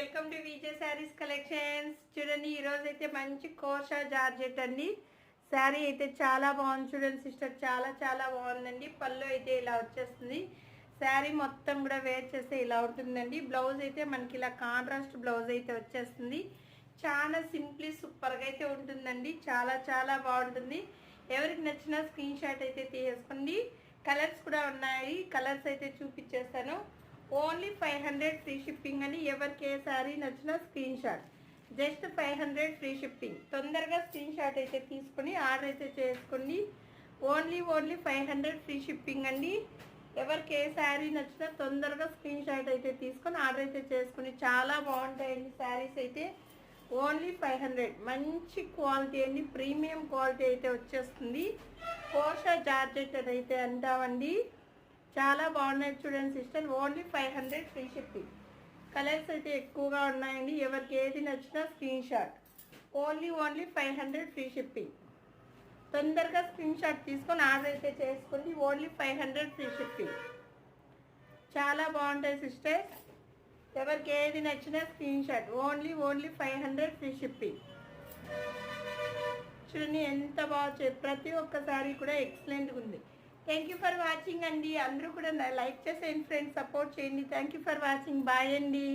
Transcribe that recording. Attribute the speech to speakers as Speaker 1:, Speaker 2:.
Speaker 1: Welcome to Vijay saris collections. చూడండి ఈరోజు అయితే మంచి కోర్షా జార్జెట్ అండి. శారీ అయితే చాలా బాగుంది. చూడండి సిస్టర్, చాలా చాలా బాగుందండి. పళ్ళు అయితే ఇలా వచ్చేస్తుంది. శారీ మొత్తం కూడా వేర్ చేస్తే ఇలా ఉంటుందండి. బ్లౌజ్ అయితే మనకి ఇలా కాంట్రాస్ట్ బ్లౌజ్ అయితే వచ్చేస్తుంది. చాలా సింప్లీ సూపర్గా అయితే ఉంటుందండి. చాలా చాలా బాగుంటుంది. ఎవరికి నచ్చిన స్క్రీన్ షాట్ అయితే తీసుకోండి. కలర్స్ కూడా ఉన్నాయి. కలర్స్ అయితే చూపించేస్తాను. ఓన్లీ 500 ఫ్రీ షిప్పింగ్ అని. ఎవరికి ఏ శారీ నచ్చినా screen shot, just 500 free shipping. తొందరగా స్క్రీన్ షాట్ అయితే తీసుకొని ఆర్డర్ అయితే చేసుకోండి. ఓన్లీ 500 ఫ్రీ షిప్పింగ్ అండి. ఎవరికి ఏ శారీ నచ్చినా తొందరగా స్క్రీన్ షాట్ అయితే తీసుకొని ఆర్డర్ అయితే చేసుకుని. చాలా బాగుంటాయండి శారీస్ అయితే. ఓన్లీ 500. మంచి క్వాలిటీ అండి, ప్రీమియం క్వాలిటీ అయితే వచ్చేస్తుంది. కోర్షా జార్జెట్ అయితే అంటామండి. చాలా బాగున్నాయి చూడండి sister. Only 500 free shipping. Colours అయితే ఎక్కువగా ఉన్నాయండి. ఎవరికి ఏది నచ్చినా screen shot. Only 500 free shipping. తొందరగా స్క్రీన్ షాట్ తీసుకొని ఆర్డర్ అయితే చేసుకోండి. Only 500 free shipping. చాలా బాగుంటాయి సిస్టర్. ఎవరికి ఏది నచ్చినా screen shot. Only 500 free shipping. చూడండి ఎంత బాగా, ప్రతి ఒక్కసారి కూడా ఎక్సలెంట్గా ఉంది. థ్యాంక్ యూ ఫర్ వాచింగ్ అండి. అందరూ కూడా లైక్ చేసేయండి ఫ్రెండ్స్, సపోర్ట్ చేయండి. Thank you for watching. Bye అండి.